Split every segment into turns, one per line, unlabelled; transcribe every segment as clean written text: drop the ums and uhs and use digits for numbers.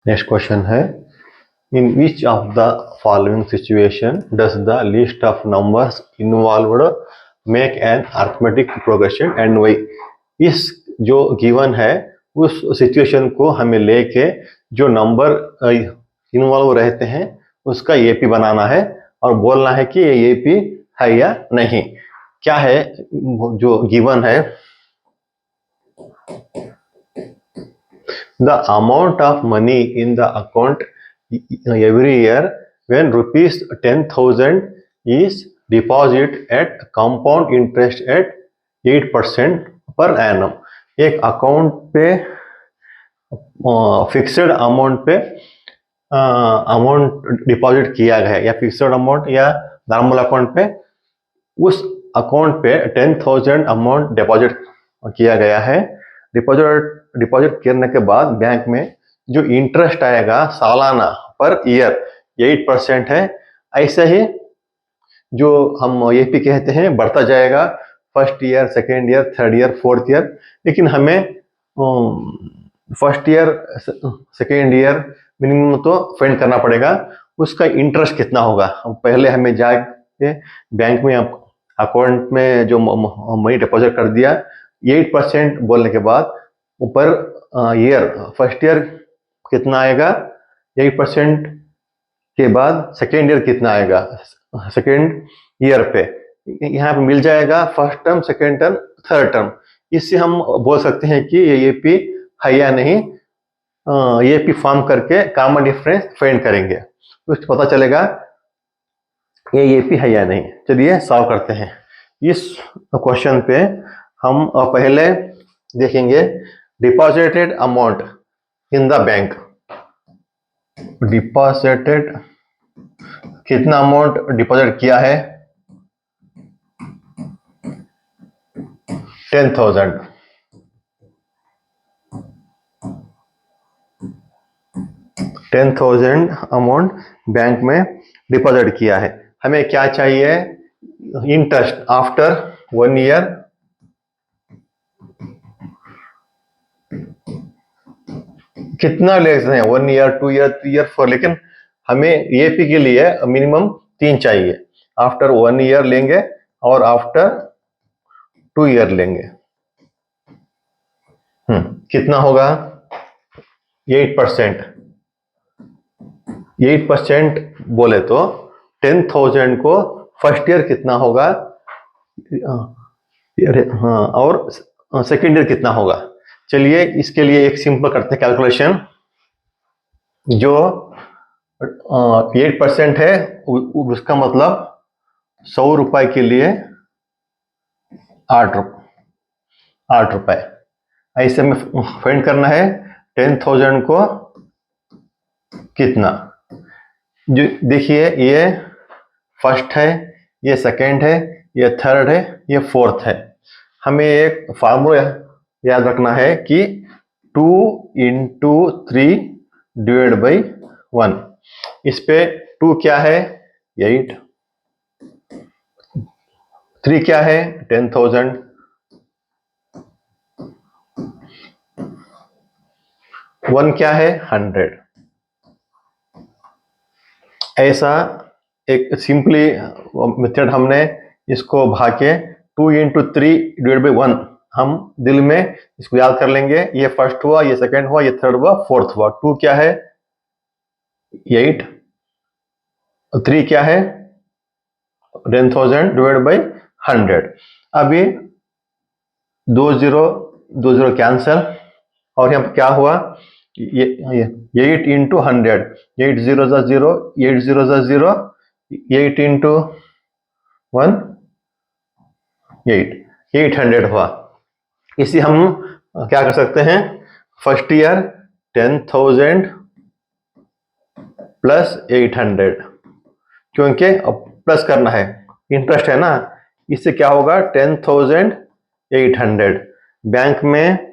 Next question है, in which of the following situation does the list of numbers involved make an arithmetic progression and why. इस जो given है उस situation को हमें लेके जो नंबर इन्वॉल्व रहते हैं उसका एपी बनाना है और बोलना है कि ये एपी है या नहीं। क्या है जो गिवन है, the amount of money in the account every year when rupees 10,000 is deposited at compound interest at 8% per annum। एक अकाउंट पे फिक्स्ड अमाउंट पे अमाउंट डिपॉजिट किया गया है या फिक्स्ड अमाउंट या नॉर्मल अकाउंट पे, उस अकाउंट पे 10,000 अमाउंट डिपॉजिट किया गया है। डिपॉजिट करने के बाद बैंक में जो इंटरेस्ट आएगा सालाना पर ईयर 8% है। ऐसे ही जो हम एपी कहते हैं बढ़ता जाएगा, first year, second year, third year, fourth year. लेकिन हमें first year, second year minimum तो फाइंड करना पड़ेगा, उसका इंटरेस्ट कितना होगा। पहले हमें जाके बैंक में अकाउंट में जो मनी डिपॉजिट कर दिया 8% बोलने के बाद ऊपर ईयर फर्स्ट ईयर कितना आएगा 8% के बाद सेकेंड ईयर कितना आएगा सेकेंड ईयर पे, यहाँ पे मिल जाएगा first term, second term, third term. इससे हम बोल सकते हैं कि ये एपी है या नहीं। एपी फॉर्म करके कॉमन डिफरेंस फाइंड करेंगे तो उसको पता चलेगा ये एपी है या नहीं। चलिए सॉल्व करते हैं। इस क्वेश्चन पे हम पहले देखेंगे deposited amount in the bank. Deposited कितना अमाउंट डिपॉजिट किया है 10,000। 10,000 अमाउंट बैंक में डिपॉजिट किया है। हमें क्या चाहिए, इंटरेस्ट आफ्टर 1 ईयर। कितना ले सकते हैं 1 ईयर, 2 ईयर, 3 ईयर, 4, लेकिन हमें एपी के लिए मिनिमम 3 चाहिए। आफ्टर 1 ईयर लेंगे और आफ्टर 2 ईयर लेंगे। कितना होगा 8%। 8% बोले तो 10,000 को फर्स्ट ईयर कितना होगा, हाँ, और सेकेंड ईयर कितना होगा। चलिए इसके लिए एक सिंपल करते हैं कैलकुलेशन। जो 8% है उसका मतलब 100 रुपए के लिए 8 रुपए। ऐसे में फाइंड करना है 10,000 को कितना। जो देखिए ये फर्स्ट है, ये सेकेंड है, ये थर्ड है, ये फोर्थ है। हमें एक फार्मूला याद रखना है कि 2 इंटू 3 डिवाइड बाई 1। इस पे 2 क्या है 8, 3 क्या है 10,000, 1 क्या है 100। ऐसा एक सिंपली मेथड हमने इसको भागे 2 इंटू 3 डिवाइड बाई 1 हम दिल में इसको याद कर लेंगे। ये फर्स्ट हुआ, ये सेकंड हुआ, ये थर्ड हुआ, फोर्थ हुआ। 2 क्या है 8, 3 क्या है 10,000 डिवाइड बाई 100। अभी 2 0 कैंसल और यहाँ पर क्या हुआ, ये 8 इंटू 100, 8 0 0, 8 0 0, 8 इंटू 1 8, 800 हुआ। इसे हम क्या कर सकते हैं, फर्स्ट ईयर 10,000 प्लस 800, क्योंकि प्लस करना है, इंटरेस्ट है ना। इससे क्या होगा 10,800। बैंक में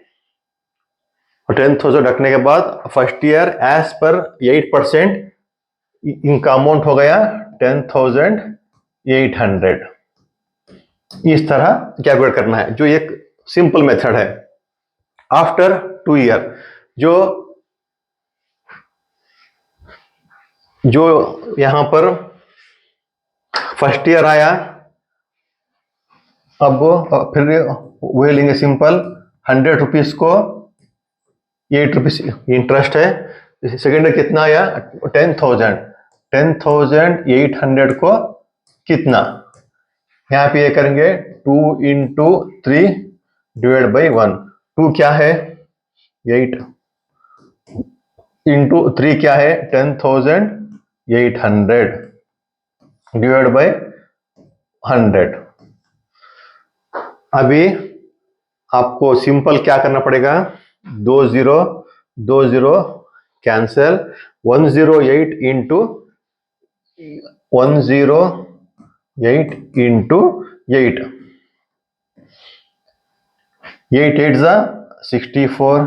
10,000 रखने के बाद फर्स्ट ईयर एज पर 8% इनका अमाउंट हो गया 10,800। इस तरह कैलकुलेट करना है, जो एक सिंपल मेथड है। आफ्टर 2 ईयर जो जो यहां पर फर्स्ट ईयर आया, अब फिर वही लेंगे सिंपल, 100 रुपीज को 8 रुपीज इंटरेस्ट है। सेकेंड ईयर कितना आया, 10,000, 10,800 को कितना, यहाँ पे ये करेंगे 2 इंटू 3 डिवाइड बाई 1। 2 क्या है 8 इंटू 3 क्या है 10,800 डिवाइड बाई 100। अभी आपको सिंपल क्या करना पड़ेगा, 2 0 कैंसिल, 108 इंटू 108 इंटू 8, 8 8 जा 64,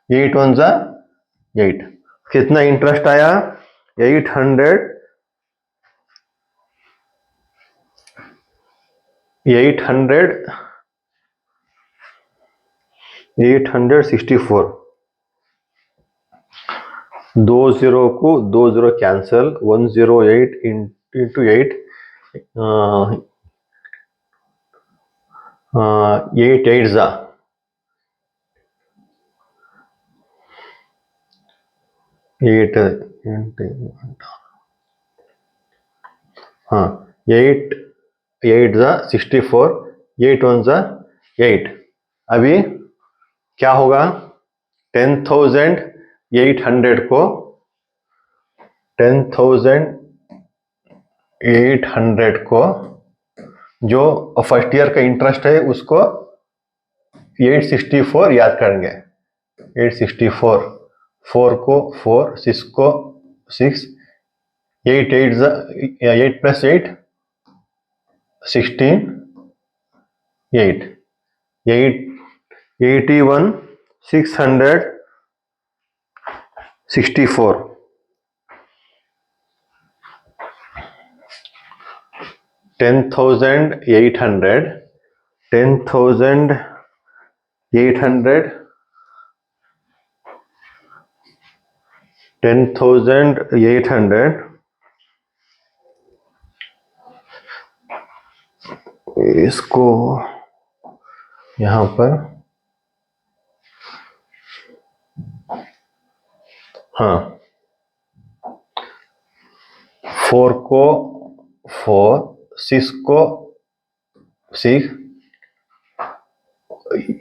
8 1 जा 8। कितना इंटरेस्ट आया 864। 2 0 को 2 0 कैंसिल, 108 इंटू 8, 8 8 जा 8, हाँ 8 8 जा 64, 8 1 जा 8। अभी क्या होगा 10,800 को 10,800 को जो फर्स्ट ईयर का इंटरेस्ट है उसको 864 याद करेंगे, 864, 4 को 4, 6 को 6, 8 8 8 प्लस 8 16, 8 8 81 664। 10,800 10,800 10,800 इसको यहां पर, हाँ 4 को 4, 6 को 6,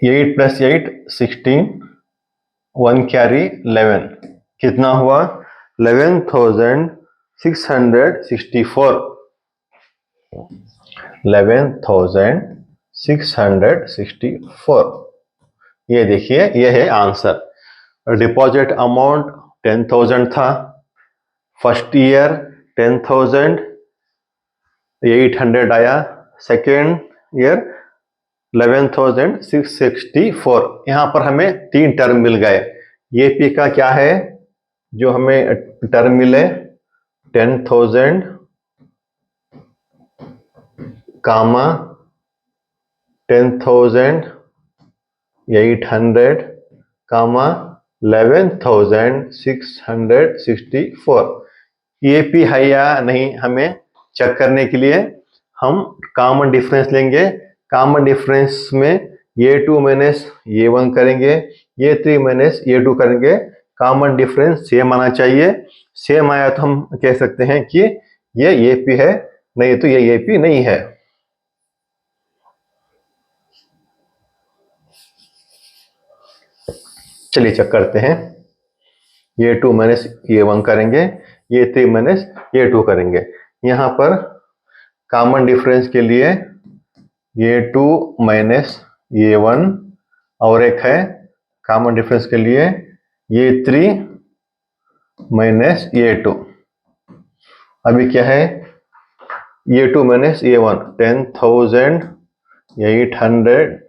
8 प्लस 8 16, 1 कैरी 11, कितना हुआ 11,664, 11,664। ये देखिए ये है आंसर। डिपॉजिट अमाउंट 10,000 था, फर्स्ट ईयर 10,800 आया, सेकेंड ईयर 11,664। यहां पर हमें 3 टर्म मिल गए। ये पी का क्या है जो हमें टर्म मिले 10,000 कामा 10,800 कामा 11,664। ये पी है या नहीं हमें चेक करने के लिए हम कॉमन डिफरेंस लेंगे। कॉमन डिफरेंस में ये 2 माइनस ये 1 करेंगे, ये 3 माइनस ये 2 करेंगे। कॉमन डिफरेंस सेम आना चाहिए। सेम आया तो हम कह सकते हैं कि ये पी है, नहीं तो ये पी नहीं है। चलिए चेक करते हैं। ये 2 माइनस ये 1 करेंगे, ये 3 माइनस ये 2 करेंगे। यहाँ पर कॉमन डिफरेंस के लिए ये 2 माइनस ये 1 और एक है कॉमन डिफरेंस के लिए ये 3 माइनस ये 2। अभी क्या है ये 2 माइनस ये 1, 10,800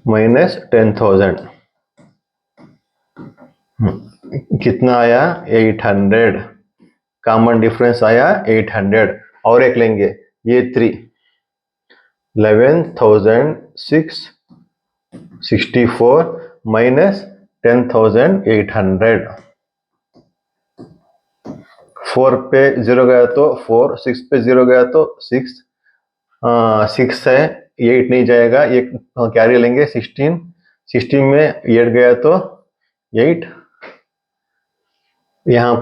माइनस 10,000 कितना आया 800। कॉमन डिफरेंस आया 800 और एक लेंगे ये 3, 11,664 माइनस 10,800। 4 पे 0 गया तो 4, 6 पे 0 गया तो 6, 6 है, 8 नहीं जाएगा, ये कैरी लेंगे 16, 16 में 8 गया तो 8, यहाँ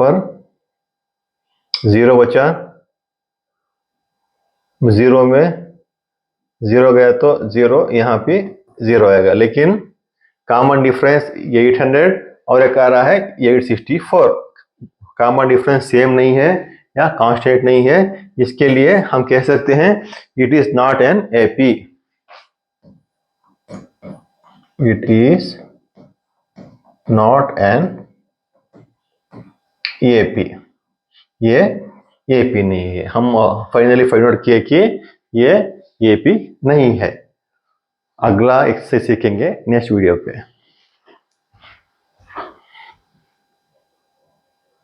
पर 0 बचा, 0 में 0 गया तो 0, यहाँ पे 0 आएगा, लेकिन कॉमन डिफरेंस 800 और एक आ रहा है 864, कॉमन डिफरेंस सेम नहीं है या कांस्टेंट नहीं है, इसके लिए हम कह सकते हैं it is not an AP, it is not an AP, ये एपी नहीं है। हम फाइनली फाइंड आउट किए कि ये एपी नहीं है। अगला एक्सरसाइज सीखेंगे नेक्स्ट वीडियो पे।